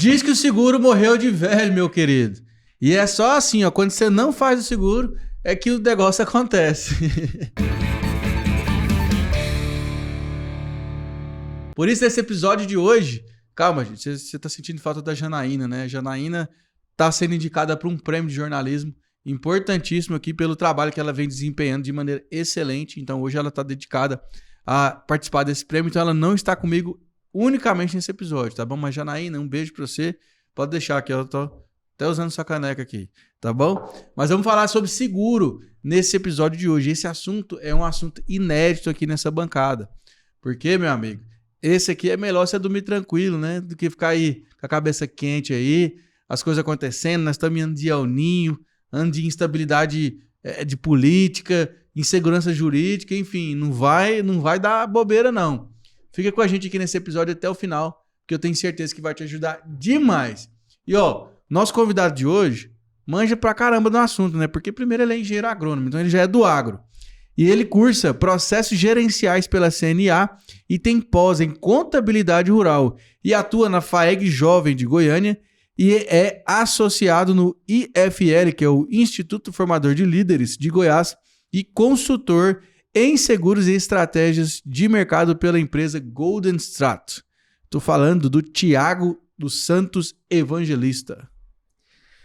Diz que o seguro morreu de velho, meu querido. E é só assim, ó, quando você não faz o seguro, é que o negócio acontece. Por isso, nesse episódio de hoje... Calma, gente, você tá sentindo falta da Janaína, né? A Janaína tá sendo indicada para um prêmio de jornalismo importantíssimo aqui pelo trabalho que ela vem desempenhando de maneira excelente. Então, hoje ela tá dedicada a participar desse prêmio. Então, ela não está comigo unicamente nesse episódio, tá bom? Mas, Janaína, um beijo para você. Pode deixar aqui, eu tô até usando sua caneca aqui, tá bom? Mas vamos falar sobre seguro nesse episódio de hoje. Esse assunto é um assunto inédito aqui nessa bancada. Por quê, meu amigo? Esse aqui é melhor você dormir tranquilo, né? Do que ficar aí com a cabeça quente aí, as coisas acontecendo, nós estamos andando de El Ninho, ano de instabilidade de política, insegurança jurídica, enfim, não vai dar bobeira, não. Fica com a gente aqui nesse episódio até o final, que eu tenho certeza que vai te ajudar demais. E, ó, nosso convidado de hoje manja pra caramba do assunto, né? Porque primeiro ele é engenheiro agrônomo, então ele já é do agro. E ele cursa processos gerenciais pela CNA e tem pós em contabilidade rural. E atua na FAEG Jovem de Goiânia e é associado no IFL, que é o Instituto Formador de Líderes de Goiás, e consultor em seguros e estratégias de mercado pela empresa Golden Strat. Estou falando do Thiago dos Santos Evangelista.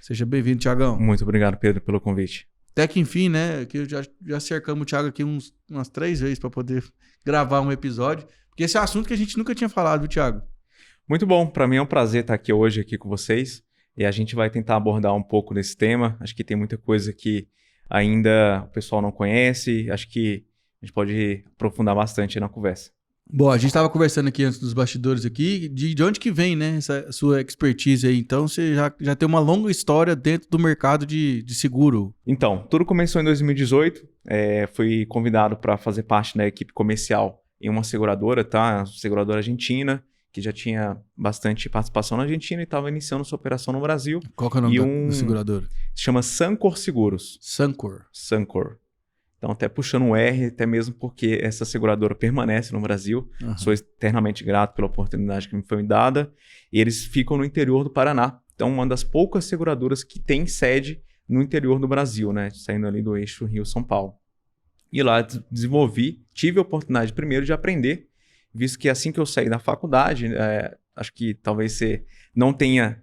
Seja bem-vindo, Thiagão. Muito obrigado, Pedro, pelo convite. Até que enfim, né? Que já cercamos o Thiago aqui umas 3 vezes para poder gravar um episódio. Porque esse é um assunto que a gente nunca tinha falado, viu, Thiago? Muito bom. Para mim é um prazer estar aqui hoje aqui com vocês. E a gente vai tentar abordar um pouco desse tema. Acho que tem muita coisa que ainda o pessoal não conhece. Acho que a gente pode aprofundar bastante na conversa. Bom, a gente estava conversando aqui antes dos bastidores aqui, de onde que vem, né, essa sua expertise aí. Então, você já tem uma longa história dentro do mercado de seguro. Então, tudo começou em 2018. Fui convidado para fazer parte da equipe comercial em uma seguradora, tá? Uma seguradora argentina, que já tinha bastante participação na Argentina e estava iniciando sua operação no Brasil. Qual que é o nome da seguradora? Se chama Sancor Seguros. Sancor. Então, até puxando um R, até mesmo porque essa seguradora permanece no Brasil. Uhum. Sou eternamente grato pela oportunidade que me foi dada. E eles ficam no interior do Paraná. Então, uma das poucas seguradoras que tem sede no interior do Brasil, né? Saindo ali do eixo Rio-São Paulo. E lá tive a oportunidade primeiro de aprender, visto que assim que eu saí da faculdade, acho que talvez você não tenha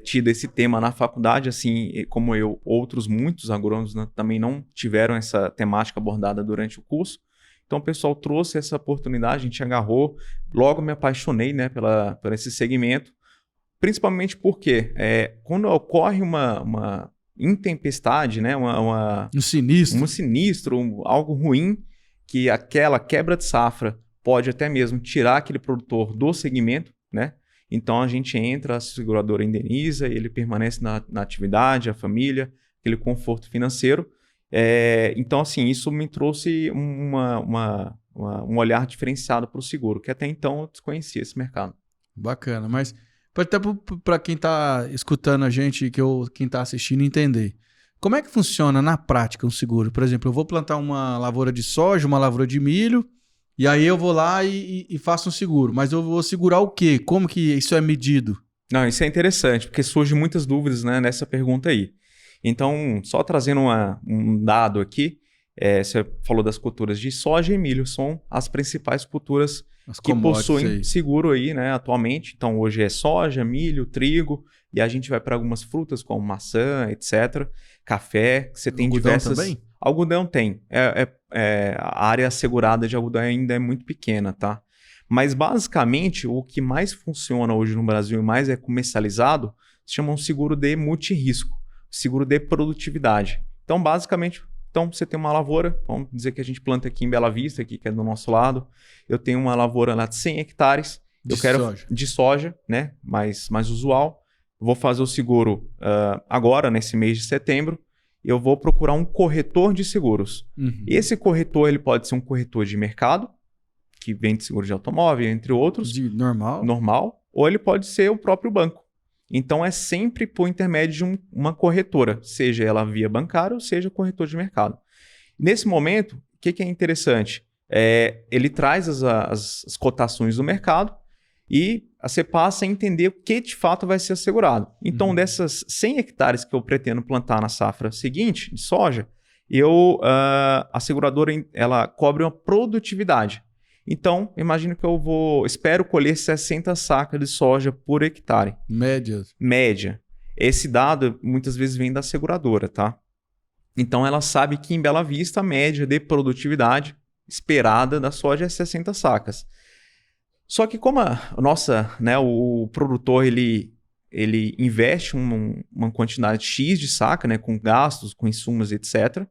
tido esse tema na faculdade, assim como eu, muitos agrônomos, né, também não tiveram essa temática abordada durante o curso. Então o pessoal trouxe essa oportunidade, a gente agarrou, logo me apaixonei, né, por esse segmento, principalmente porque quando ocorre uma intempestade, né, um sinistro, algo ruim, que aquela quebra de safra pode até mesmo tirar aquele produtor do segmento, né? Então a gente entra, a seguradora indeniza, ele permanece na atividade, a família, aquele conforto financeiro. Então, assim, isso me trouxe um olhar diferenciado para o seguro, que até então eu desconhecia esse mercado. Bacana, mas até para quem está escutando a gente, quem está assistindo entender, como é que funciona na prática um seguro? Por exemplo, eu vou plantar uma lavoura de soja, uma lavoura de milho, e aí eu vou lá e faço um seguro. Mas eu vou segurar o quê? Como que isso é medido? Não, isso é interessante, porque surgem muitas dúvidas, né, nessa pergunta aí. Então, só trazendo um dado aqui, você falou das culturas de soja e milho, são as principais culturas que possuem seguro aí, né, atualmente. Então, hoje é soja, milho, trigo, e a gente vai para algumas frutas como maçã, etc. Café, você tem diversas... Também? Algodão tem. A área assegurada de algodão ainda é muito pequena, tá? Mas, basicamente, o que mais funciona hoje no Brasil e mais é comercializado se chama um seguro de multirrisco, seguro de produtividade. Então, basicamente, você tem uma lavoura, vamos dizer que a gente planta aqui em Bela Vista, aqui, que é do nosso lado. Eu tenho uma lavoura lá de 100 hectares de soja, né? Mais usual. Vou fazer o seguro agora, nesse mês de setembro. Eu vou procurar um corretor de seguros. Uhum. Esse corretor ele pode ser um corretor de mercado, que vende seguro de automóvel, entre outros. Normal. Ou ele pode ser o próprio banco. Então, é sempre por intermédio de uma corretora, seja ela via bancária ou seja corretor de mercado. Nesse momento, o que é interessante? Ele traz as cotações do mercado e você passa a entender o que de fato vai ser assegurado. Então, dessas 100 hectares que eu pretendo plantar na safra seguinte, de soja, a seguradora ela cobre uma produtividade. Então, imagino que espero colher 60 sacas de soja por hectare. Média. Esse dado muitas vezes vem da seguradora, tá? Então, ela sabe que em Bela Vista a média de produtividade esperada da soja é 60 sacas. Só que como o produtor ele investe uma quantidade X de saca, né, com gastos, com insumos, etc.,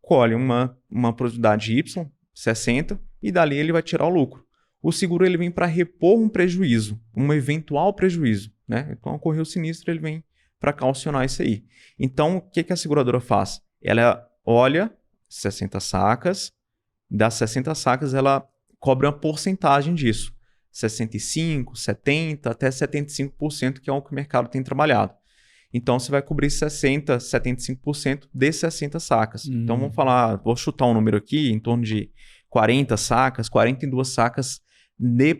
colhe uma produtividade Y, 60, e dali ele vai tirar o lucro. O seguro ele vem para repor um prejuízo, um eventual prejuízo, né? Então ocorreu o sinistro, ele vem para calcionar isso aí. Então o que a seguradora faz? Ela olha 60 sacas, das 60 sacas ela cobra uma porcentagem disso. 65%, 70%, até 75%, que é o que o mercado tem trabalhado. Então, você vai cobrir 60%, 75% de 60 sacas. Então, vou chutar um número aqui, em torno de 40 sacas, 42 sacas de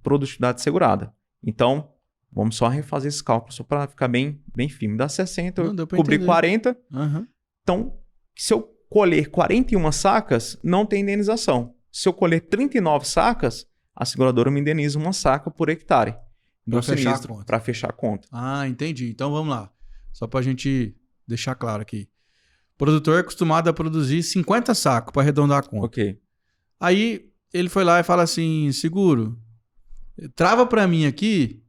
produtividade segurada. Então, vamos só refazer esse cálculo, só para ficar bem firme. Dá 60, eu cobri 40. Então, se eu colher 41 sacas, não tem indenização. Se eu colher 39 sacas, a seguradora me indeniza uma saca por hectare. Para fechar a conta. Ah, entendi. Então vamos lá. Só para a gente deixar claro aqui. O produtor é acostumado a produzir 50 sacos para arredondar a conta. Ok. Aí ele foi lá e fala assim, seguro, trava para mim aqui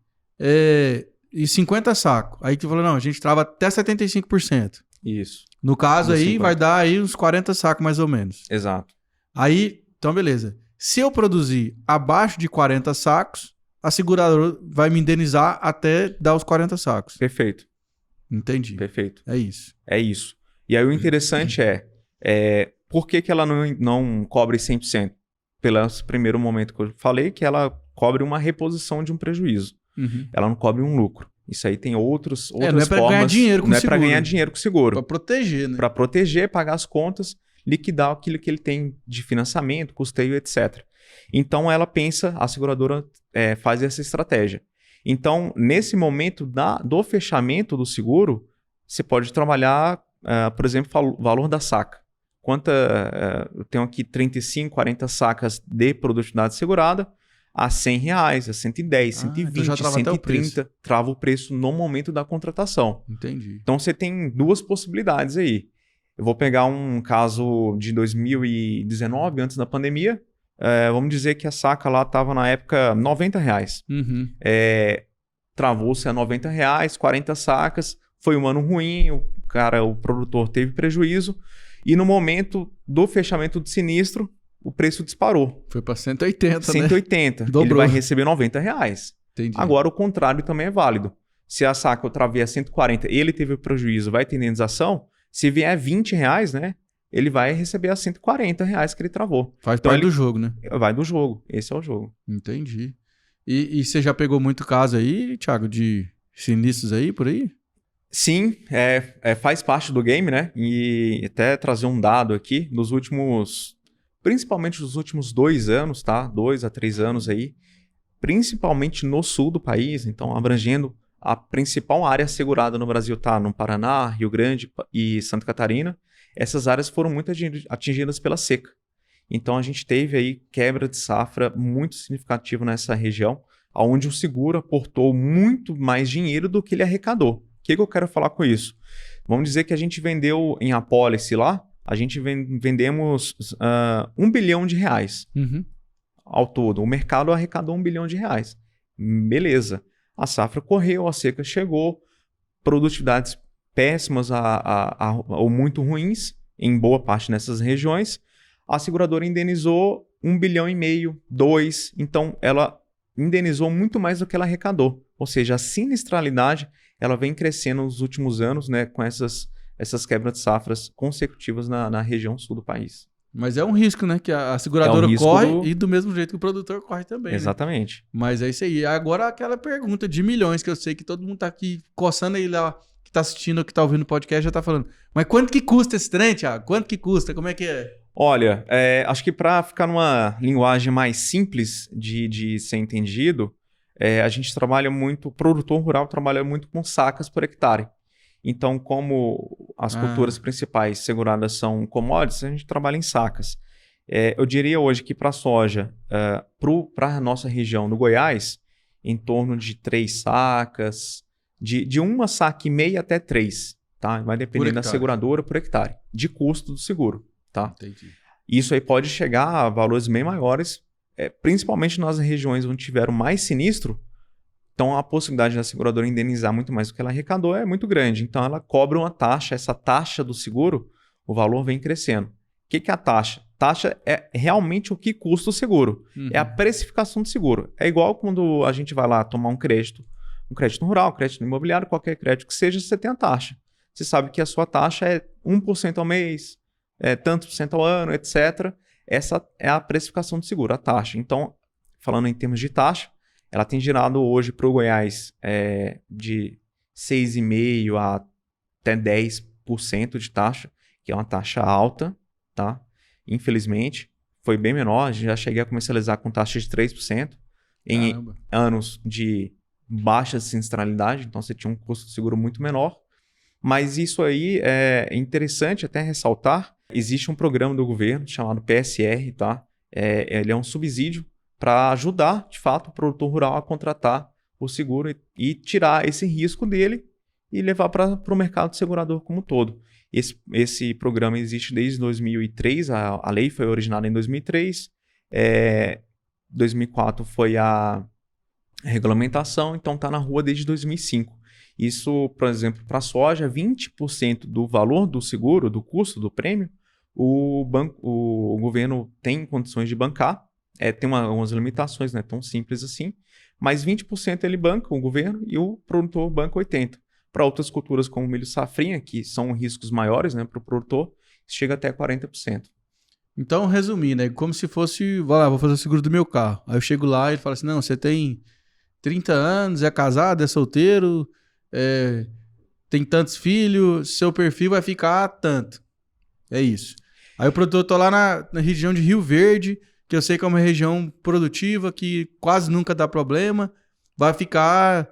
e 50 sacos. Aí tu falou, não, a gente trava até 75%. Isso. No caso aí 50. Vai dar aí uns 40 sacos mais ou menos. Exato. Aí, então beleza. Se eu produzir abaixo de 40 sacos, a seguradora vai me indenizar até dar os 40 sacos. Perfeito. Entendi. Perfeito. É isso. É isso. E aí o interessante por que ela não cobre 100%? Pelo primeiro momento que eu falei, que ela cobre uma reposição de um prejuízo. Ela não cobre um lucro. Isso aí tem outras formas. Não é para ganhar dinheiro com o seguro. Não é para ganhar dinheiro com o seguro. Para proteger, né? Para proteger, pagar as contas, liquidar aquilo que ele tem de financiamento, custeio, etc. Então, a seguradora faz essa estratégia. Então, nesse momento do fechamento do seguro, você pode trabalhar, por exemplo, o valor da saca. Eu tenho aqui 35, 40 sacas de produtividade segurada, a R$100, a 110, 120, então 130, trava o preço no momento da contratação. Entendi. Então, você tem duas possibilidades aí. Eu vou pegar um caso de 2019, antes da pandemia. Vamos dizer que a saca lá estava na época R$90. Travou-se a R$90, 40 sacas. Foi um ano ruim, o produtor teve prejuízo. E no momento do fechamento do sinistro, o preço disparou. Foi para 180, 180. Dobrou. Ele vai receber R$90. Entendi. Agora, o contrário também é válido. Se a saca eu travei a 140, ele teve prejuízo, vai ter indenização. Se vier R$20, né? Ele vai receber a R$140 que ele travou. Faz parte do jogo, né? Vai do jogo. Esse é o jogo. Entendi. E você já pegou muito caso aí, Thiago, de sinistros aí, por aí? Sim, faz parte do game, né? E até trazer um dado aqui, principalmente nos últimos 2 anos, tá? 2 a 3 anos aí, principalmente no sul do país, então abrangendo a principal área segurada no Brasil, tá? No Paraná, Rio Grande e Santa Catarina. Essas áreas foram muito atingidas pela seca. Então, a gente teve aí quebra de safra muito significativa nessa região, onde o seguro aportou muito mais dinheiro do que ele arrecadou. O que eu quero falar com isso? Vamos dizer que a gente vendeu em apólice lá, a gente vendemos R$1 bilhão ao todo. O mercado arrecadou R$1 bilhão. Beleza. A safra correu, a seca chegou, produtividades péssimas ou muito ruins, em boa parte nessas regiões. A seguradora indenizou R$1,5 bilhão, 2. Então, ela indenizou muito mais do que ela arrecadou. Ou seja, a sinistralidade ela vem crescendo nos últimos anos, né, com essas quebras de safras consecutivas na região sul do país. Mas é um risco, né? Que a seguradora corre e do mesmo jeito que o produtor corre também. Exatamente. Né? Mas é isso aí. Agora aquela pergunta de milhões que eu sei que todo mundo tá aqui coçando aí lá, que tá assistindo, que tá ouvindo o podcast, já tá falando. Mas quanto que custa esse trem, Thiago? Quanto que custa? Como é que é? Olha, acho que para ficar numa linguagem mais simples de ser entendido, a gente trabalha muito, o produtor rural trabalha muito com sacas por hectare. Então, como as culturas principais seguradas são commodities, a gente trabalha em sacas. Eu diria hoje que para a soja, para a nossa região do Goiás, em torno de 3 sacas, de uma saca e meia até 3, tá? Vai depender da seguradora por hectare, de custo do seguro, tá? Entendi. Isso aí pode chegar a valores bem maiores, principalmente nas regiões onde tiveram mais sinistro. Então, a possibilidade da seguradora indenizar muito mais do que ela arrecadou é muito grande. Então, ela cobra uma taxa. Essa taxa do seguro, o valor vem crescendo. O que é a taxa? Taxa é realmente o que custa o seguro. É a precificação do seguro. É igual quando a gente vai lá tomar um crédito rural, um crédito imobiliário, qualquer crédito que seja, você tem a taxa. Você sabe que a sua taxa é 1% ao mês, tantos por cento ao ano, etc. Essa é a precificação do seguro, a taxa. Então, falando em termos de taxa, ela tem girado hoje para o Goiás de 6,5% até 10% de taxa, que é uma taxa alta, tá? Infelizmente, foi bem menor. A gente já cheguei a comercializar com taxa de 3% em anos de baixa sinistralidade, então você tinha um custo de seguro muito menor. Mas isso aí é interessante até ressaltar. Existe um programa do governo chamado PSR, tá? Ele é um subsídio para ajudar, de fato, o produtor rural a contratar o seguro e tirar esse risco dele e levar para o mercado segurador como um todo. Esse programa existe desde 2003, a lei foi originada em 2003, 2004 foi a regulamentação, então está na rua desde 2005. Isso, por exemplo, para a soja, 20% do valor do seguro, do custo do prêmio, o governo tem condições de bancar. Tem algumas limitações, não é tão simples assim, mas 20% ele banca, o governo, e o produtor banca 80%. Para outras culturas como milho safrinha, que são riscos maiores, né, para o produtor, chega até 40%. Então, resumindo, é como se fosse, vou fazer o seguro do meu carro. Aí eu chego lá e ele fala assim, não, você tem 30 anos, é casado, é solteiro, tem tantos filhos, seu perfil vai ficar tanto. É isso. Aí o produtor tá lá na região de Rio Verde, que eu sei que é uma região produtiva, que quase nunca dá problema, vai ficar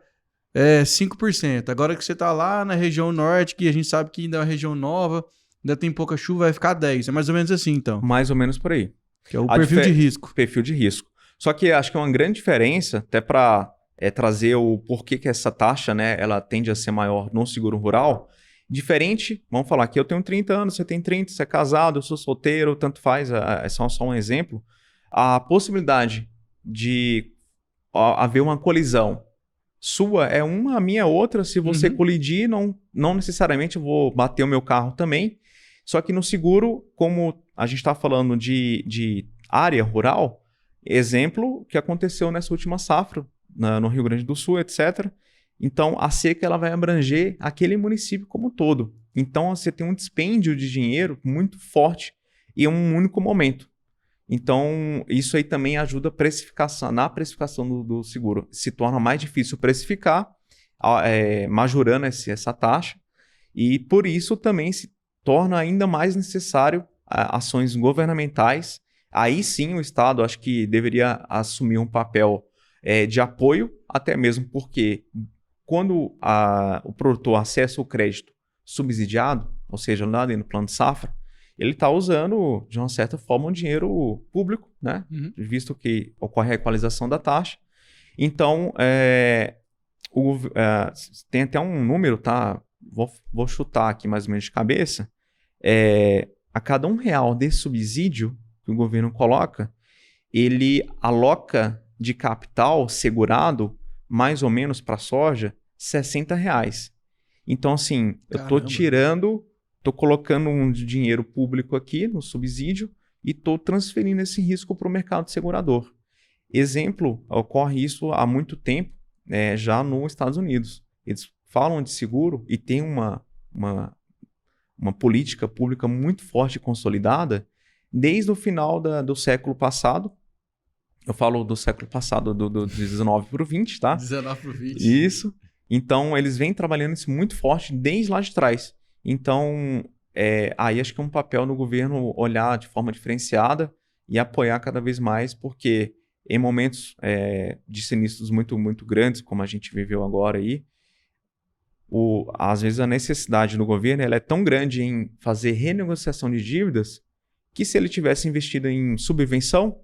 5%. Agora que você tá lá na região norte, que a gente sabe que ainda é uma região nova, ainda tem pouca chuva, vai ficar 10%. É mais ou menos assim, então. Mais ou menos por aí. Que é o perfil de risco. Perfil de risco. Só que acho que é uma grande diferença, até para trazer o porquê que essa taxa, né, ela tende a ser maior no seguro rural. Diferente, vamos falar que eu tenho 30 anos, você tem 30, você é casado, eu sou solteiro, tanto faz, é só um exemplo. A possibilidade de haver uma colisão sua é uma, a minha é outra. Se você colidir, não necessariamente eu vou bater o meu carro também. Só que no seguro, como a gente está falando de área rural, exemplo que aconteceu nessa última safra, no Rio Grande do Sul, etc. Então, a seca ela vai abranger aquele município como um todo. Então, você tem um dispêndio de dinheiro muito forte em um único momento. Então, isso aí também ajuda na precificação do seguro. Se torna mais difícil precificar, majorando essa taxa, e por isso também se torna ainda mais necessário ações governamentais. Aí sim o Estado acho que deveria assumir um papel de apoio, até mesmo porque quando o produtor acessa o crédito subsidiado, ou seja, lá dentro do plano de safra, ele está usando, de uma certa forma, um dinheiro público, né? Visto que ocorre a equalização da taxa. Então, tem até um número, tá? Vou chutar aqui mais ou menos de cabeça. A cada R$1 desse subsídio que o governo coloca, ele aloca de capital segurado, mais ou menos para a soja, R$60. Então, assim, eu estou colocando um dinheiro público aqui no subsídio e estou transferindo esse risco para o mercado segurador. Exemplo, ocorre isso há muito tempo, já nos Estados Unidos. Eles falam de seguro e tem uma política pública muito forte e consolidada desde o final do século passado. Eu falo do século passado, do 19 para o 20, tá? 19 para o 20. Isso. Então, eles vêm trabalhando isso muito forte desde lá de trás. Então, aí acho que é um papel do governo olhar de forma diferenciada e apoiar cada vez mais, porque em momentos de sinistros muito, muito grandes, como a gente viveu agora aí, às vezes a necessidade do governo ela é tão grande em fazer renegociação de dívidas que se ele tivesse investido em subvenção,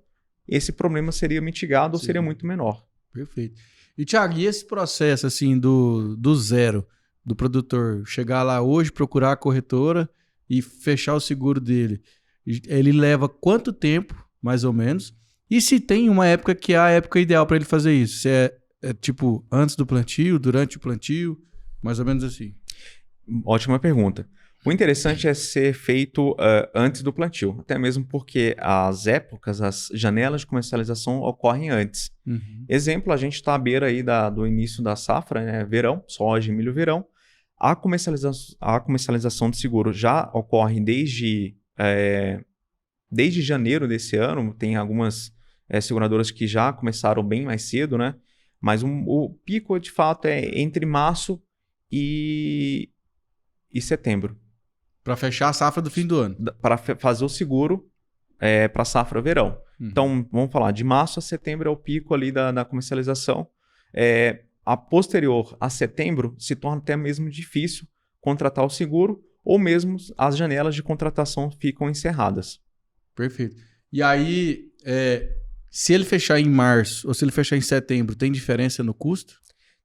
esse problema seria mitigado ou seria muito menor. Perfeito. E, Thiago, e esse processo assim do zero, do produtor chegar lá hoje, procurar a corretora e fechar o seguro dele, ele leva quanto tempo, mais ou menos? E se tem uma época que é a época ideal para ele fazer isso? Se é tipo antes do plantio, durante o plantio, mais ou menos assim? Ótima pergunta. O interessante é ser feito antes do plantio, até mesmo porque as épocas, as janelas de comercialização ocorrem antes. Uhum. Exemplo, a gente está à beira aí do início da safra, né? Verão, soja e milho verão. A comercialização de seguro já ocorre desde janeiro desse ano. Tem algumas seguradoras que já começaram bem mais cedo, né? Mas o pico, de fato, é entre março e setembro. Para fechar a safra do fim do ano. Para fazer o seguro para a safra verão. Uhum. Então, vamos falar, de março a setembro é o pico ali da comercialização. A posterior a setembro se torna até mesmo difícil contratar o seguro ou mesmo as janelas de contratação ficam encerradas. Perfeito. E aí, se ele fechar em março ou se ele fechar em setembro, tem diferença no custo?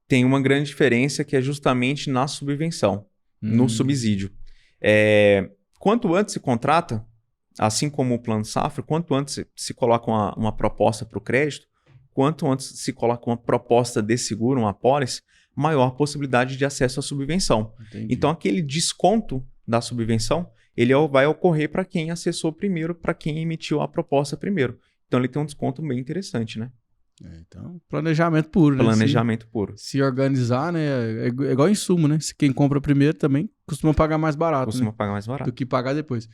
Tem uma grande diferença que é justamente na subvenção, no subsídio. Quanto antes se contrata, assim como o plano safra, quanto antes se coloca uma proposta para o crédito, quanto antes se coloca uma proposta de seguro, uma apólice, maior a possibilidade de acesso à subvenção. Entendi. Então, aquele desconto da subvenção, ele vai ocorrer para quem acessou primeiro, para quem emitiu a proposta primeiro. Então, ele tem um desconto bem interessante, né? Então, planejamento puro, né? Planejamento puro. Se organizar, né? É igual insumo, né? Se quem compra primeiro também costuma pagar mais barato. Costuma né? pagar mais barato. Do que pagar depois.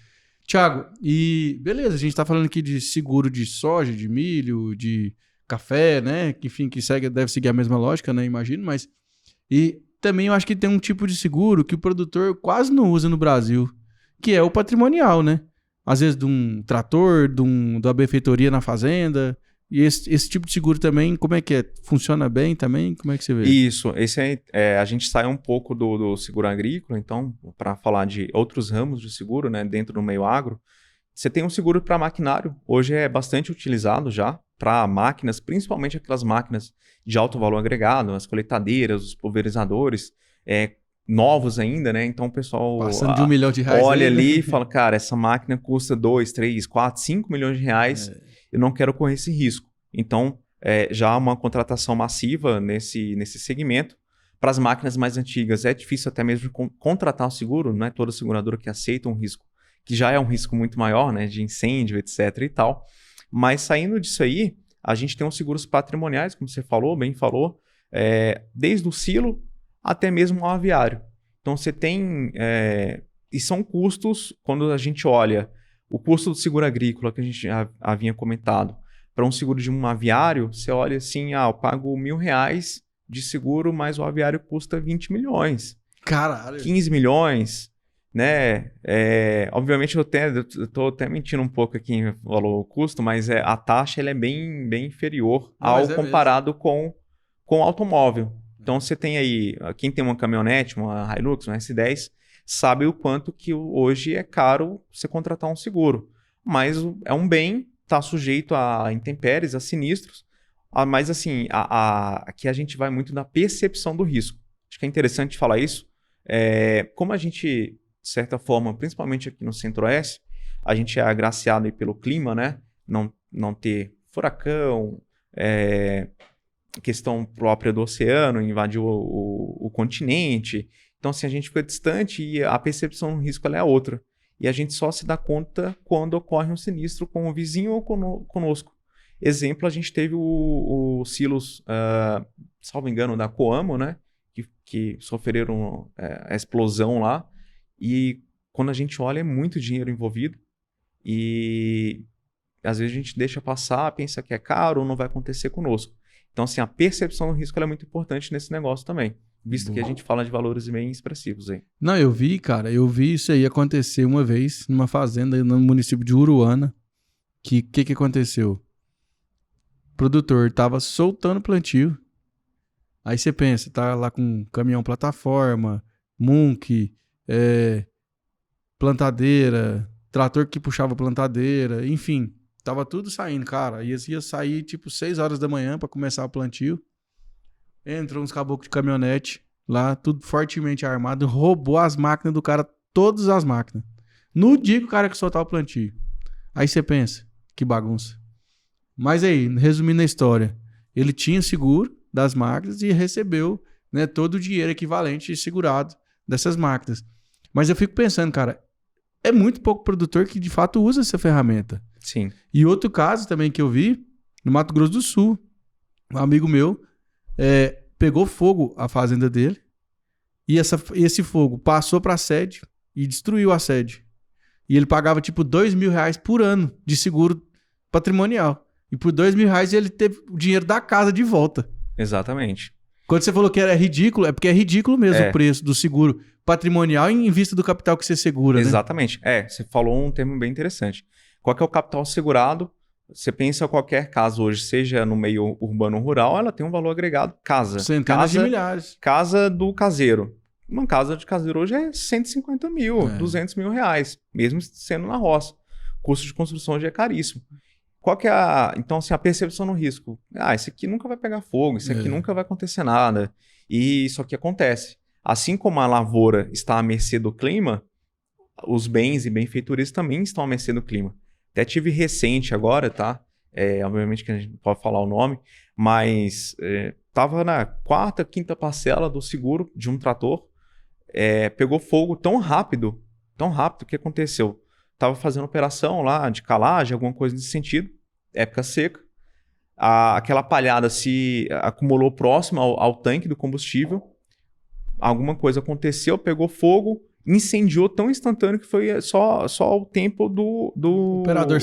Thiago, e beleza, a gente tá falando aqui de seguro de soja, de milho, de café, né? Que, enfim, deve seguir a mesma lógica, né? Imagino, mas... E também eu acho que tem um tipo de seguro que o produtor quase não usa no Brasil, que é o patrimonial, né? Às vezes de um trator, da benfeitoria na fazenda... E esse tipo de seguro também, como é que é? Funciona bem também? Como é que você vê? Isso, esse a gente sai um pouco do seguro agrícola, então, para falar de outros ramos de seguro, né, dentro do meio agro, você tem um seguro para maquinário, hoje é bastante utilizado já, para máquinas, principalmente aquelas máquinas de alto valor agregado, as colheitadeiras, os pulverizadores, novos ainda, né? Então o pessoal passando de R$1 milhão olha aí, ali né? e fala, cara, essa máquina custa 2, 3, 4, 5 milhões de reais, eu não quero correr esse risco. Então, já há uma contratação massiva nesse segmento. Para as máquinas mais antigas, é difícil até mesmo contratar o seguro, não é toda seguradora que aceita um risco, que já é um risco muito maior, né, de incêndio, etc. e tal. Mas saindo disso aí, a gente tem os seguros patrimoniais, como você falou, bem falou, desde o silo até mesmo o aviário. Então, você tem... e são custos, quando a gente olha o custo do seguro agrícola, que a gente já havia comentado, para um seguro de um aviário, você olha assim, eu pago R$1.000 de seguro, mas o aviário custa 20 milhões. Caralho! 15 milhões, né? Obviamente, eu estou até mentindo um pouco aqui em valor custo, mas a taxa ela é bem, bem inferior comparado com o automóvel. Então, você tem aí, quem tem uma caminhonete, uma Hilux, uma S10, sabe o quanto que hoje é caro você contratar um seguro. Mas é um bem, está sujeito a intempéries, a sinistros, mas assim, aqui a gente vai muito na percepção do risco. Acho que é interessante falar isso. Como a gente, de certa forma, principalmente aqui no Centro-Oeste, a gente é agraciado aí pelo clima, né? Não ter furacão, questão própria do oceano, invadir o continente. Então, assim, a gente fica distante e a percepção do risco ela é outra. E a gente só se dá conta quando ocorre um sinistro com o vizinho ou conosco. Exemplo, a gente teve o silos, salvo engano, da Coamo, né? Que sofreram a explosão lá. E quando a gente olha, é muito dinheiro envolvido. E às vezes a gente deixa passar, pensa que é caro ou não vai acontecer conosco. Então, assim, a percepção do risco ela é muito importante nesse negócio também. Visto que a gente fala de valores bem expressivos aí. Não, eu vi isso aí acontecer uma vez numa fazenda no município de Uruana. Que aconteceu? produtor tava soltando plantio. Aí você pensa, tá lá com caminhão plataforma, Munk, plantadeira, trator que puxava plantadeira, enfim, tava tudo saindo, cara. Ia sair tipo 6 horas da manhã para começar o plantio. Entrou uns caboclos de caminhonete lá, tudo fortemente armado, roubou as máquinas do cara, todas as máquinas. No dia que o cara que soltar o plantio. Aí você pensa, que bagunça. Mas aí, resumindo a história, ele tinha seguro das máquinas e recebeu, né, todo o dinheiro equivalente e segurado dessas máquinas. Mas eu fico pensando, cara, é muito pouco produtor que de fato usa essa ferramenta. Sim. E outro caso também que eu vi, no Mato Grosso do Sul, um amigo meu pegou fogo a fazenda dele e esse fogo passou para a sede e destruiu a sede. E ele pagava tipo R$2.000 por ano de seguro patrimonial. E por R$2.000 ele teve o dinheiro da casa de volta. Exatamente. Quando você falou que era ridículo, é porque é ridículo mesmo o preço do seguro patrimonial em vista do capital que você segura, Exatamente. Né? Você falou um termo bem interessante. Qual que é o capital segurado? Você pensa qualquer casa hoje, seja no meio urbano ou rural, ela tem um valor agregado casa. Centenas de milhares. Casa do caseiro. Uma casa de caseiro hoje é 150 mil, 200 mil reais, mesmo sendo na roça. O custo de construção hoje é caríssimo. Qual que é então, assim, a percepção no risco? Isso aqui nunca vai pegar fogo, isso aqui nunca vai acontecer nada. E isso aqui acontece. Assim como a lavoura está à mercê do clima, os bens e benfeitorias também estão à mercê do clima. Até tive recente agora, tá? Obviamente que a gente não pode falar o nome, mas estava na 4ª, 5ª parcela do seguro de um trator, pegou fogo tão rápido, o que aconteceu? Estava fazendo operação lá de calagem, alguma coisa nesse sentido, época seca, aquela palhada se acumulou próximo ao tanque do combustível, alguma coisa aconteceu, pegou fogo, incendiou tão instantâneo que foi só o tempo do operador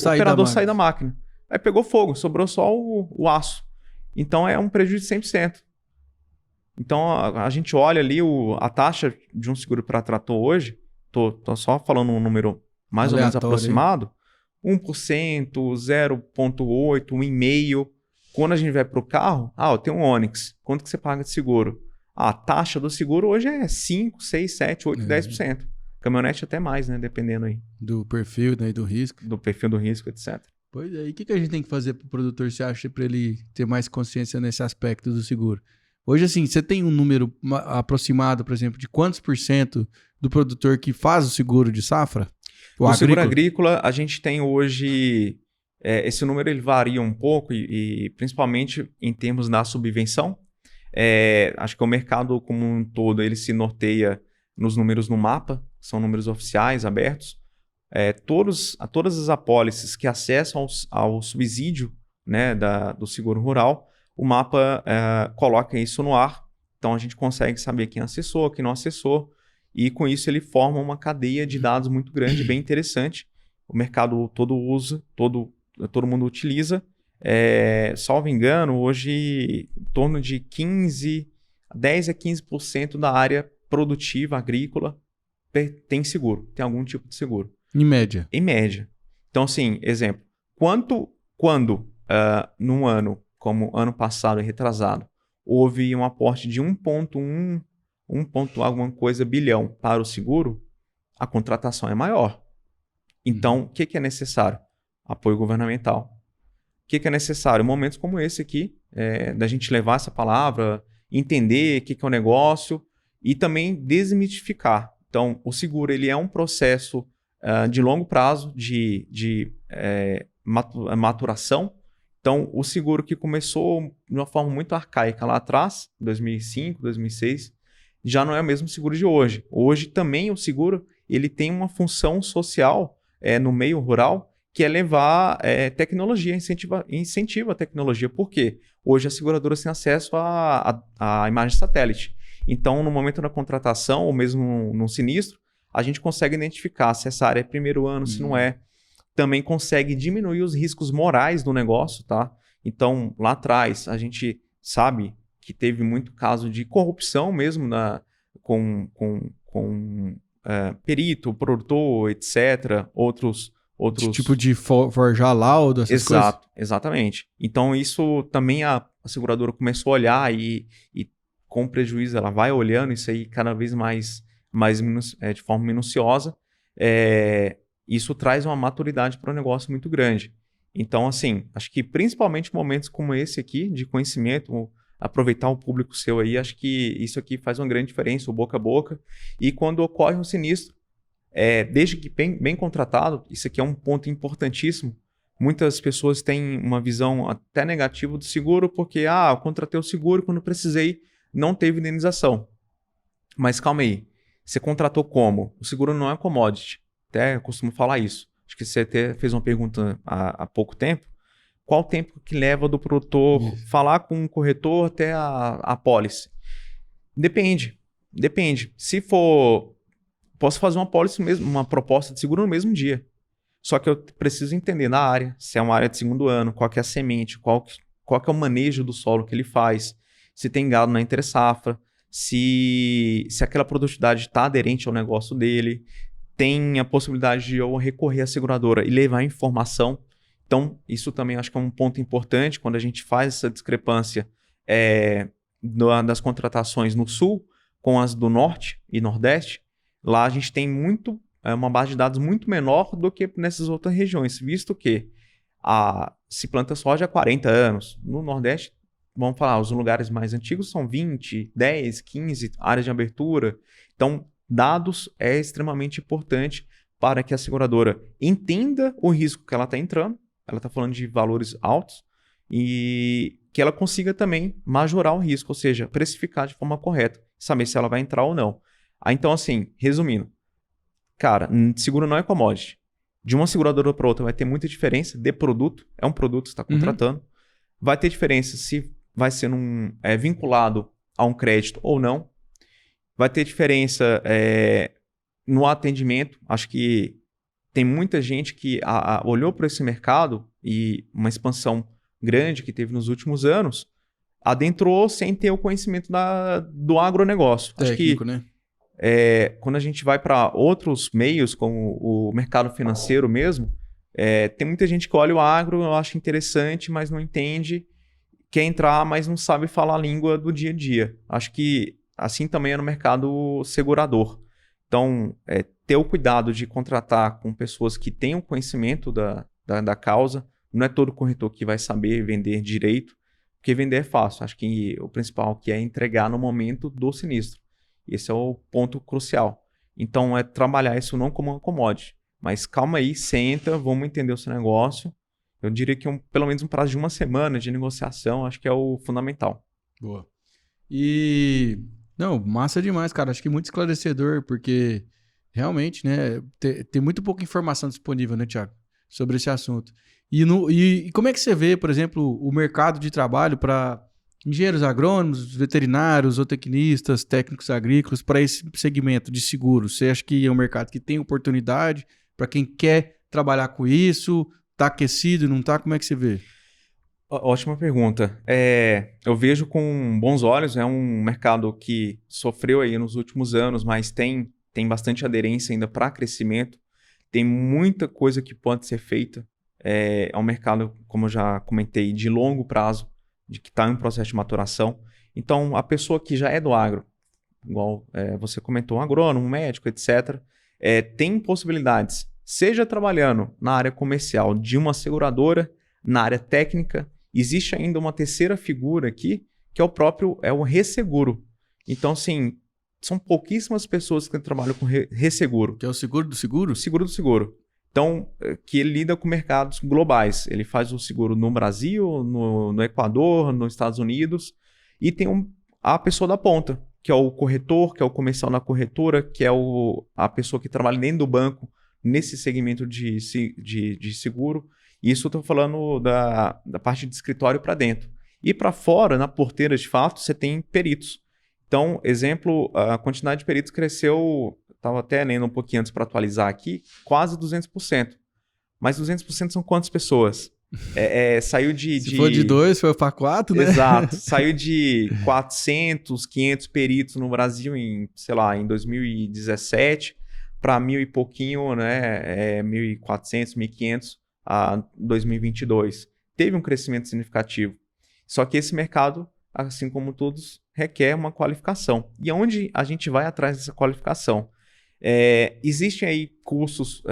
sair da máquina. Aí pegou fogo, sobrou só o aço. Então é um prejuízo de 100%. Então a gente olha ali a taxa de um seguro para trator hoje, tô só falando um número mais ou menos aproximado, 1%, 0,8%, 1,5%. Quando a gente vai para o carro, eu tenho um Onix, quanto que você paga de seguro? A taxa do seguro hoje é 5%, 6%, 7%, 8%, 10%. Caminhonete até mais, né? Dependendo aí. Do perfil, né? Do risco. Do perfil do risco, etc. Pois é. E o que a gente tem que fazer para o produtor, você acha, para ele ter mais consciência nesse aspecto do seguro? Hoje, assim, você tem um número aproximado, por exemplo, de quantos % do produtor que faz o seguro de safra? O seguro agrícola, a gente tem hoje... esse número ele varia um pouco e principalmente em termos da subvenção. Acho que o mercado como um todo ele se norteia nos números no mapa, são números oficiais, abertos. Todas as apólices que acessam ao subsídio, né, do seguro rural, o mapa coloca isso no ar. Então a gente consegue saber quem acessou, quem não acessou, e com isso ele forma uma cadeia de dados muito grande, bem interessante. O mercado todo usa, todo mundo utiliza. Salvo engano, hoje em torno de 10 a 15% da área produtiva agrícola tem seguro, tem algum tipo de seguro. Em média? Em média. Então, assim, exemplo, quando num ano, como ano passado e retrasado, houve um aporte de 1,1 alguma coisa bilhão para o seguro, a contratação é maior. Então, o que é necessário? Apoio governamental. O que é necessário? Momentos como esse aqui, da gente levar essa palavra, entender o que é o negócio e também desmitificar. Então, o seguro ele é um processo de longo prazo, de maturação. Então, o seguro que começou de uma forma muito arcaica lá atrás, 2005, 2006, já não é o mesmo seguro de hoje. Hoje também o seguro ele tem uma função social no meio rural, que é levar tecnologia, incentiva a tecnologia. Por quê? Hoje as seguradoras têm acesso à imagem satélite. Então, no momento da contratação, ou mesmo no sinistro, a gente consegue identificar se essa área é primeiro ano, se não é. Também consegue diminuir os riscos morais do negócio, tá? Então, lá atrás, a gente sabe que teve muito caso de corrupção mesmo com perito, produtor, etc., outros... Tipo de forjar laudo, essas coisas? Exatamente. Então, isso também a seguradora começou a olhar e com prejuízo, ela vai olhando isso aí cada vez mais de forma minuciosa. Isso traz uma maturidade para o negócio muito grande. Então, assim, acho que principalmente momentos como esse aqui, de conhecimento, aproveitar o público seu aí, acho que isso aqui faz uma grande diferença, o boca a boca. E quando ocorre um sinistro, desde que bem contratado, isso aqui é um ponto importantíssimo. Muitas pessoas têm uma visão até negativa do seguro, porque, eu contratei o seguro, quando precisei, não teve indenização. Mas calma aí, você contratou como? O seguro não é commodity. Até eu costumo falar isso. Acho que você até fez uma pergunta há pouco tempo. Qual o tempo que leva do produtor falar com o corretor até a apólice? Depende. Se for... Posso fazer uma apólice mesmo, uma proposta de seguro no mesmo dia. Só que eu preciso entender na área, se é uma área de segundo ano, qual que é a semente, qual que é o manejo do solo que ele faz, se tem gado na entre-safra, se aquela produtividade está aderente ao negócio dele, tem a possibilidade de eu recorrer à seguradora e levar informação. Então, isso também acho que é um ponto importante quando a gente faz essa discrepância das contratações no Sul com as do Norte e Nordeste. Lá a gente tem uma base de dados muito menor do que nessas outras regiões, visto que se planta soja há 40 anos. No Nordeste, vamos falar, os lugares mais antigos são 20, 10, 15 áreas de abertura. Então, dados é extremamente importante para que a seguradora entenda o risco que ela está entrando. Ela está falando de valores altos e que ela consiga também majorar o risco, ou seja, precificar de forma correta, saber se ela vai entrar ou não. Então, assim, resumindo, cara, seguro não é commodity. De uma seguradora para outra vai ter muita diferença de produto. É um produto que você está contratando. Vai ter diferença se vai ser vinculado a um crédito ou não. Vai ter diferença no atendimento. Acho que tem muita gente que olhou para esse mercado e uma expansão grande que teve nos últimos anos, adentrou sem ter o conhecimento do agronegócio. Técnico, acho que, né? Quando a gente vai para outros meios, como o mercado financeiro mesmo, tem muita gente que olha o agro, eu acho interessante, mas não entende, quer entrar, mas não sabe falar a língua do dia a dia. Acho que assim também é no mercado segurador. Então, ter o cuidado de contratar com pessoas que tenham conhecimento da causa. Não é todo corretor que vai saber vender direito, porque vender é fácil. Acho que o principal que é entregar no momento do sinistro. Esse é o ponto crucial. Então, é trabalhar isso não como uma commodity. Mas calma aí, senta, vamos entender o seu negócio. Eu diria que pelo menos um prazo de uma semana de negociação, acho que é o fundamental. Boa. Não, massa demais, cara. Acho que muito esclarecedor, porque realmente, né, tem muito pouca informação disponível, né, Thiago, sobre esse assunto. E como é que você vê, por exemplo, o mercado de trabalho para engenheiros agrônomos, veterinários, zootecnistas, técnicos agrícolas, para esse segmento de seguros? Você acha que é um mercado que tem oportunidade para quem quer trabalhar com isso? Está aquecido, não está? Como é que você vê? Ótima pergunta. Eu vejo com bons olhos, é um mercado que sofreu aí nos últimos anos, mas tem bastante aderência ainda para crescimento. Tem muita coisa que pode ser feita. É um mercado, como eu já comentei, de longo prazo, de que está em processo de maturação. Então, a pessoa que já é do agro, igual você comentou, um agrônomo, um médico, etc., tem possibilidades, seja trabalhando na área comercial de uma seguradora, na área técnica. Existe ainda uma terceira figura aqui, que é o resseguro. Então, assim, são pouquíssimas pessoas que trabalham com resseguro. Que é o seguro do seguro? Seguro do seguro. Então, que ele lida com mercados globais. Ele faz o seguro no Brasil, no Equador, nos Estados Unidos. E tem a pessoa da ponta, que é o corretor, que é o comercial na corretora, que é a pessoa que trabalha dentro do banco nesse segmento de seguro. Isso eu estou falando da parte de escritório para dentro. E para fora, na porteira, de fato, você tem peritos. Então, exemplo, a quantidade de peritos cresceu, estava até lendo um pouquinho antes para atualizar aqui, quase 200%. Mas 200% são quantas pessoas? Saiu Se for de 2, foi para 4, né? Exato. Saiu de 400, 500 peritos no Brasil em 2017 para 1.000 e pouquinho, né, 1.400, 1.500 a 2022. Teve um crescimento significativo. Só que esse mercado, assim como todos, requer uma qualificação. E onde a gente vai atrás dessa qualificação? Existem aí cursos,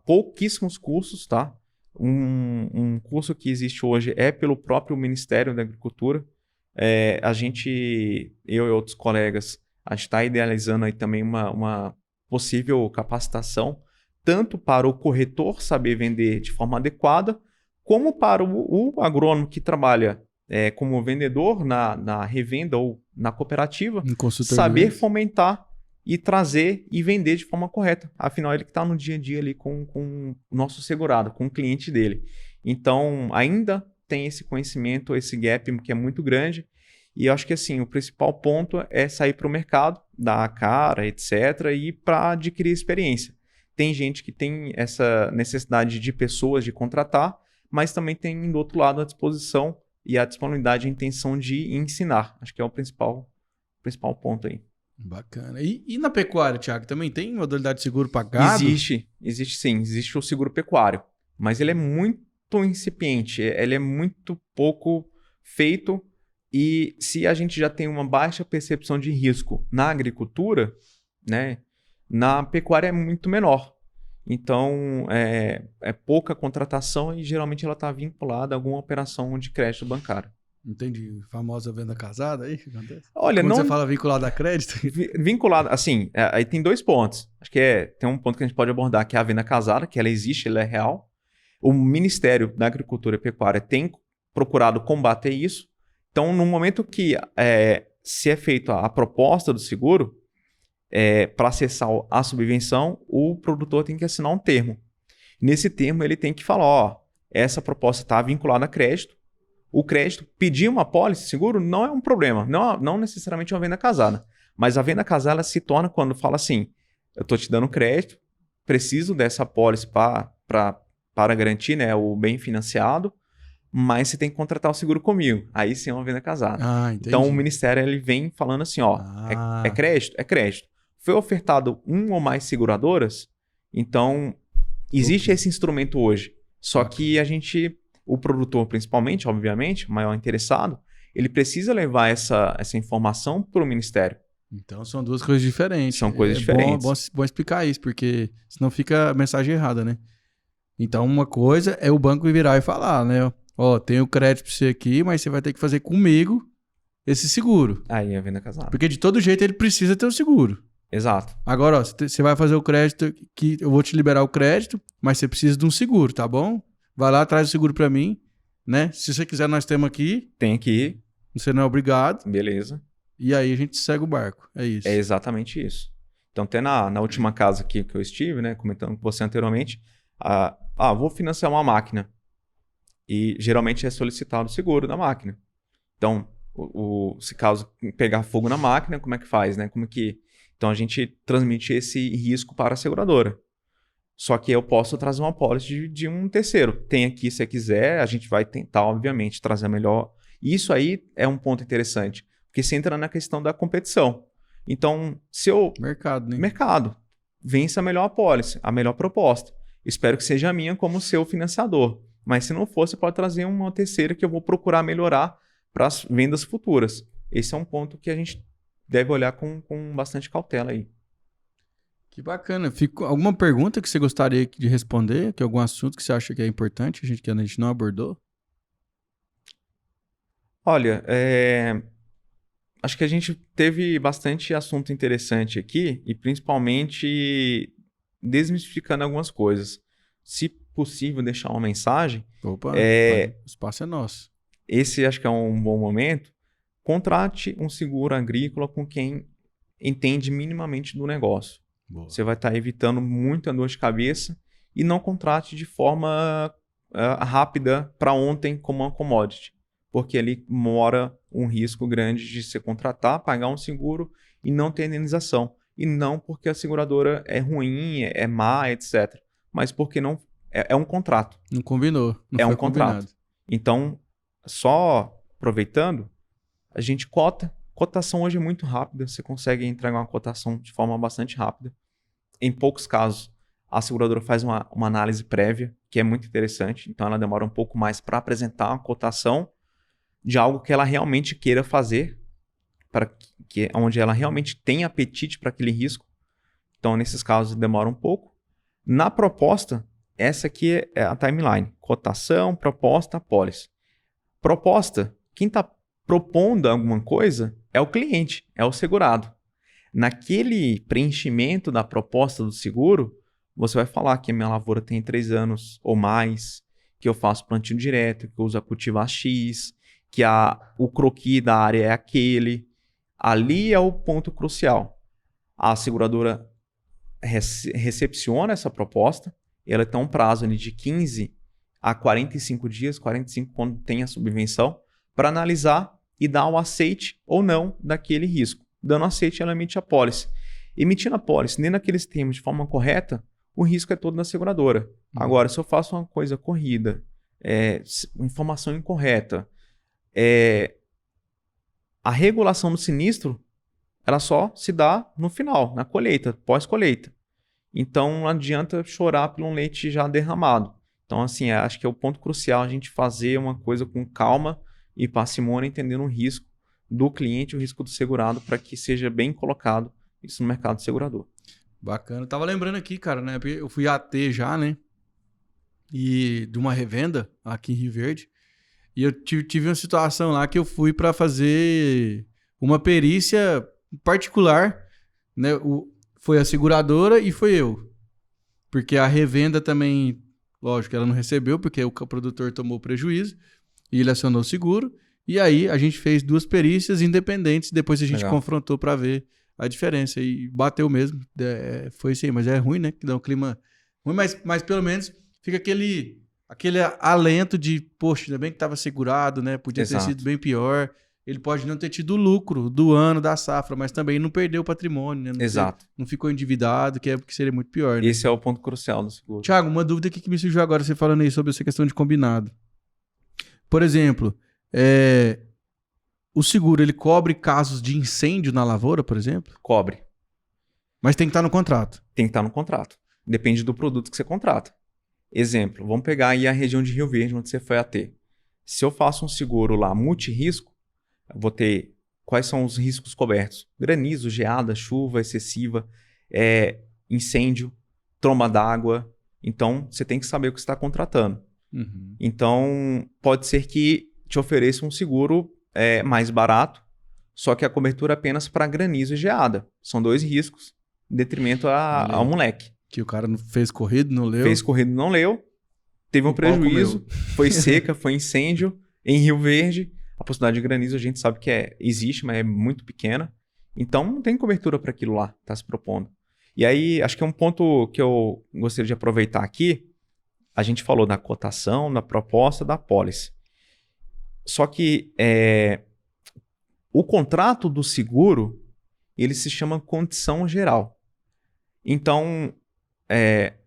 pouquíssimos cursos, tá? Um curso que existe hoje é pelo próprio Ministério da Agricultura. Eu e outros colegas, a gente está idealizando aí também uma possível capacitação, tanto para o corretor saber vender de forma adequada, como para o agrônomo que trabalha como vendedor na revenda ou na cooperativa, saber fomentar e trazer e vender de forma correta. Afinal, ele que está no dia a dia ali com o nosso segurado, com o cliente dele. Então, ainda tem esse conhecimento, esse gap que é muito grande. E eu acho que assim, o principal ponto é sair para o mercado, dar a cara, etc., e para adquirir experiência. Tem gente que tem essa necessidade de pessoas de contratar, mas também tem do outro lado a disposição e a disponibilidade e a intenção de ensinar. Acho que é o principal ponto aí. Bacana. E na pecuária, Thiago, também tem modalidade de seguro para gado? Existe sim. Existe o seguro pecuário, mas ele é muito incipiente, ele é muito pouco feito e se a gente já tem uma baixa percepção de risco na agricultura, né, na pecuária é muito menor. Então, é pouca contratação e geralmente ela está vinculada a alguma operação de crédito bancário. Entendi. Famosa venda casada aí? Que acontece? Olha, quando não... você fala vinculado a crédito? Vinculado, assim, aí tem 2 pontos. Acho que tem um ponto que a gente pode abordar, que é a venda casada, que ela existe, ela é real. O Ministério da Agricultura e Pecuária tem procurado combater isso. Então, no momento que se é feita a proposta do seguro, para acessar a subvenção, o produtor tem que assinar um termo. Nesse termo, ele tem que falar, essa proposta está vinculada a crédito. O crédito, pedir uma apólice seguro não é um problema, não necessariamente uma venda casada. Mas a venda casada se torna quando fala assim, eu estou te dando crédito, preciso dessa apólice para garantir, né, o bem financiado, mas você tem que contratar o seguro comigo. Aí sim é uma venda casada. Então o Ministério ele vem falando assim, é crédito? É crédito. Foi ofertado um ou mais seguradoras, então existe esse instrumento hoje. Só que o produtor principalmente, obviamente, o maior interessado, ele precisa levar essa informação para o Ministério. Então são duas coisas diferentes. São coisas diferentes. Bom explicar isso, porque senão fica a mensagem errada, né? Então uma coisa é o banco virar e falar, né? Tenho crédito para você aqui, mas você vai ter que fazer comigo esse seguro. Aí é a venda casada. Porque de todo jeito ele precisa ter o seguro. Exato. Agora, você vai fazer o crédito, que eu vou te liberar o crédito, mas você precisa de um seguro, tá bom? Vai lá, traz o seguro para mim, né? Se você quiser, nós temos aqui. Tem aqui. Você não é obrigado. Beleza. E aí a gente segue o barco. É isso. É exatamente isso. Então, até na última casa aqui que eu estive, né, comentando com você anteriormente, vou financiar uma máquina. E geralmente é solicitado o seguro da máquina. Então, se caso pegar fogo na máquina, como é que faz, né? Então, a gente transmite esse risco para a seguradora. Só que eu posso trazer uma apólice de um terceiro. Tem aqui, se você quiser, a gente vai tentar, obviamente, trazer a melhor. Isso aí é um ponto interessante, porque você entra na questão da competição. Então, Mercado, né? Mercado. Vença a melhor apólice, a melhor proposta. Espero que seja a minha como seu financiador. Mas se não for, você pode trazer uma terceira que eu vou procurar melhorar para as vendas futuras. Esse é um ponto que a gente deve olhar com bastante cautela aí. Que bacana. Alguma pergunta que você gostaria de responder? Que algum assunto que você acha que é importante, que a gente não abordou? Olha, acho que a gente teve bastante assunto interessante aqui e principalmente desmistificando algumas coisas. Se possível, deixar uma mensagem. Opa, o espaço é nosso. Esse acho que é um bom momento. Contrate um seguro agrícola com quem entende minimamente do negócio. Boa. Você vai estar evitando muita dor de cabeça e não contrate de forma rápida para ontem como uma commodity, porque ali mora um risco grande de você contratar, pagar um seguro e não ter indenização. E não porque a seguradora é ruim, é má, etc. Mas porque não é um contrato. Não combinou. Não é foi um contrato. Combinado. Então, só aproveitando, a gente cotação hoje é muito rápida, você consegue entregar uma cotação de forma bastante rápida. em poucos casos, a seguradora faz uma análise prévia, que é muito interessante. Então, ela demora um pouco mais para apresentar uma cotação de algo que ela realmente queira fazer, onde ela realmente tem apetite para aquele risco. Então, nesses casos, demora um pouco. Na proposta, essa aqui é a timeline. Cotação, proposta, apólice. Proposta, quem está propondo alguma coisa é o cliente, é o segurado. Naquele preenchimento da proposta do seguro, você vai falar que a minha lavoura tem 3 anos ou mais, que eu faço plantio direto, que eu uso a cultivar X, que o croquis da área é aquele. Ali é o ponto crucial. A seguradora recepciona essa proposta, ela tem um prazo ali de 15 a 45 dias, 45 quando tem a subvenção, para analisar e dar o aceite ou não daquele risco. Dando aceite, ela emite a apólice. Emitindo a apólice, nem naqueles termos de forma correta, o risco é todo da seguradora. Agora, se eu faço uma coisa corrida, informação incorreta, a regulação do sinistro, ela só se dá no final, na colheita, pós-colheita. Então, não adianta chorar por um leite já derramado. Então, assim, acho que é o ponto crucial a gente fazer uma coisa com calma e parcimônia, entendendo o risco do cliente, o risco do segurado, para que seja bem colocado isso no mercado segurador. Bacana. Tava lembrando aqui, cara, né? Eu fui AT já, né? E de uma revenda aqui em Rio Verde. E eu tive uma situação lá que eu fui para fazer uma perícia particular, né? Foi a seguradora e foi eu. Porque a revenda também, lógico, ela não recebeu, porque o produtor tomou prejuízo e ele acionou o seguro. E aí a gente fez 2 perícias independentes, depois a gente confrontou para ver a diferença. E bateu mesmo. Foi assim, mas é ruim, né? Que dá um clima ruim, mas pelo menos fica aquele alento de, poxa, ainda bem que estava segurado, né? Podia ter sido bem pior. Ele pode não ter tido o lucro do ano da safra, mas também não perdeu o patrimônio, né? Não ficou endividado, que seria muito pior, né? Esse é o ponto crucial do seguro. Thiago, uma dúvida aqui que me surgiu agora, você falando aí sobre essa questão de combinado. Por exemplo, o seguro, ele cobre casos de incêndio na lavoura, por exemplo? Cobre. Mas tem que estar no contrato. Tem que estar no contrato. Depende do produto que você contrata. Exemplo, vamos pegar aí a região de Rio Verde, onde você foi AT. Se eu faço um seguro lá multirrisco, eu vou ter quais são os riscos cobertos. Granizo, geada, chuva excessiva, incêndio, tromba d'água. Então, você tem que saber o que você está contratando. Uhum. Então, pode ser que te ofereça um seguro mais barato, só que a cobertura é apenas para granizo e geada. São 2 riscos, em detrimento ao moleque. Que o cara fez corrido, não leu. Fez corrido, não leu. Teve um prejuízo. Foi seca, foi incêndio em Rio Verde. A possibilidade de granizo a gente sabe que existe, mas é muito pequena. Então, não tem cobertura para aquilo lá que está se propondo. E aí, acho que é um ponto que eu gostaria de aproveitar aqui. A gente falou da cotação, da proposta, da apólice. Só que o contrato do seguro, ele se chama condição geral. Então,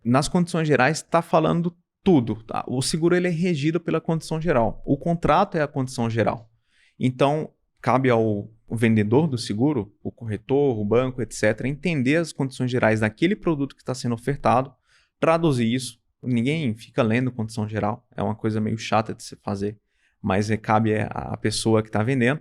nas condições gerais, está falando tudo. Tá? O seguro ele é regido pela condição geral. O contrato é a condição geral. Então, cabe ao vendedor do seguro, o corretor, o banco, etc., entender as condições gerais daquele produto que está sendo ofertado, traduzir isso. Ninguém fica lendo condição geral. É uma coisa meio chata de se fazer, mas cabe à pessoa que está vendendo.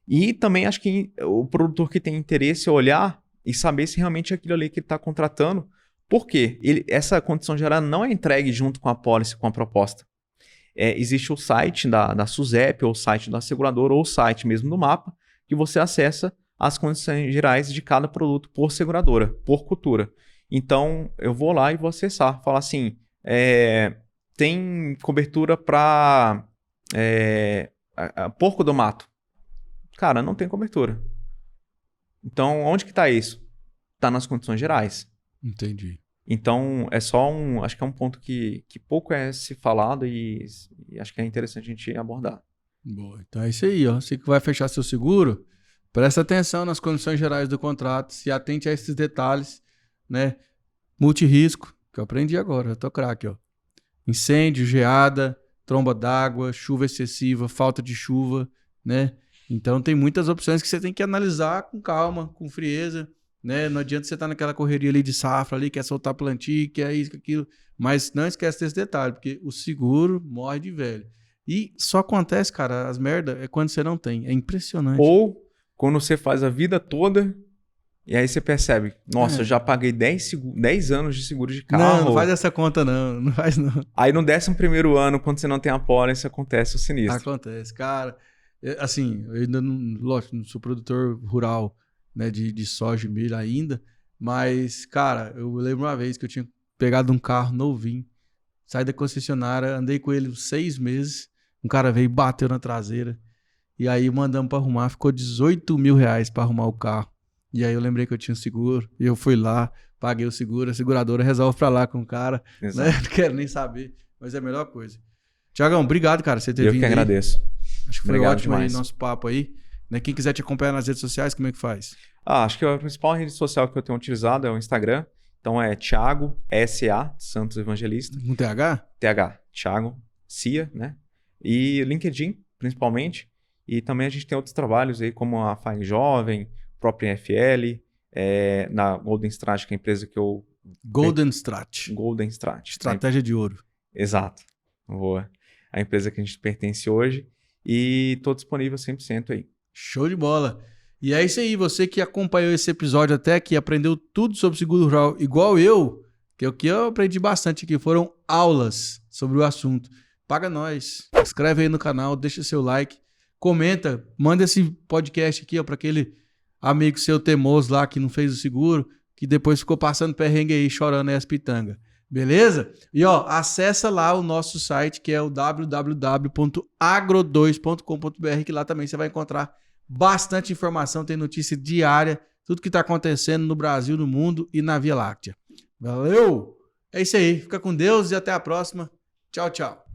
E também acho que o produtor que tem interesse é olhar e saber se realmente é aquilo ali que ele está contratando. Por quê? Essa condição geral não é entregue junto com a apólice, com a proposta. Existe o site da SUSEP, ou o site da seguradora, ou o site mesmo do mapa, que você acessa as condições gerais de cada produto por seguradora, por cultura. Então, eu vou lá e vou acessar. Falar assim, tem cobertura para porco do mato. Cara, não tem cobertura. Então, onde que está isso? Está nas condições gerais. Entendi. Então, acho que é um ponto que pouco é se falado e acho que é interessante a gente abordar. Boa. Então é isso aí, ó. Você que vai fechar seu seguro, presta atenção nas condições gerais do contrato, se atente a esses detalhes, né? Multirrisco, que eu aprendi agora, eu tô craque, ó. Incêndio, geada, tromba d'água, chuva excessiva, falta de chuva, né? Então tem muitas opções que você tem que analisar com calma, com frieza, né? Não adianta você estar naquela correria ali de safra ali, quer soltar plantio, quer isso, aquilo. Mas não esquece desse detalhe, porque o seguro morre de velho. E só acontece, cara, as merdas é quando você não tem. É impressionante. Ou quando você faz a vida toda e aí você percebe, nossa, eu já paguei 10 anos de seguro de carro. Não faz essa conta não, não faz não. Aí no 11º ano, quando você não tem a pólice, acontece o sinistro. Acontece, cara. Assim, eu ainda não, lógico, não sou produtor rural, né, de soja e milho ainda, mas, cara, eu lembro uma vez que eu tinha pegado um carro novinho, saí da concessionária, andei com ele uns 6 meses, um cara veio e bateu na traseira, e aí mandamos pra arrumar, ficou R$18 mil pra arrumar o carro. E aí eu lembrei que eu tinha um seguro, e eu fui lá, paguei o seguro, a seguradora resolve pra lá com o cara, né? Não quero nem saber, mas é a melhor coisa. Tiagão, obrigado, cara, você ter vindo. Eu que agradeço. Acho que foi ótimo aí nosso papo aí. Né? Quem quiser te acompanhar nas redes sociais, como é que faz? Acho que a principal rede social que eu tenho utilizado é o Instagram. Então é Thiago S.A. Santos Evangelista. Com TH? TH, Thiago Cia, né? E LinkedIn, principalmente. E também a gente tem outros trabalhos aí, como a Fine Jovem, própria FL, na Golden Strat, que é a empresa que eu... Golden Strat. Golden Strat. Estratégia de ouro. Exato. Boa. A empresa que a gente pertence hoje. E estou disponível 100% aí. Show de bola. E é isso aí, você que acompanhou esse episódio até aqui, aprendeu tudo sobre seguro rural, igual eu, que o que eu aprendi bastante aqui foram aulas sobre o assunto. Paga nós, inscreve aí no canal, deixa seu like, comenta, manda esse podcast aqui para aquele amigo seu teimoso lá que não fez o seguro, que depois ficou passando perrengue aí, chorando aí as pitangas. Beleza? E ó, acessa lá o nosso site, que é o www.agro2.com.br, que lá também você vai encontrar bastante informação, tem notícia diária, tudo que está acontecendo no Brasil, no mundo e na Via Láctea. Valeu! É isso aí, fica com Deus e até a próxima. Tchau, tchau.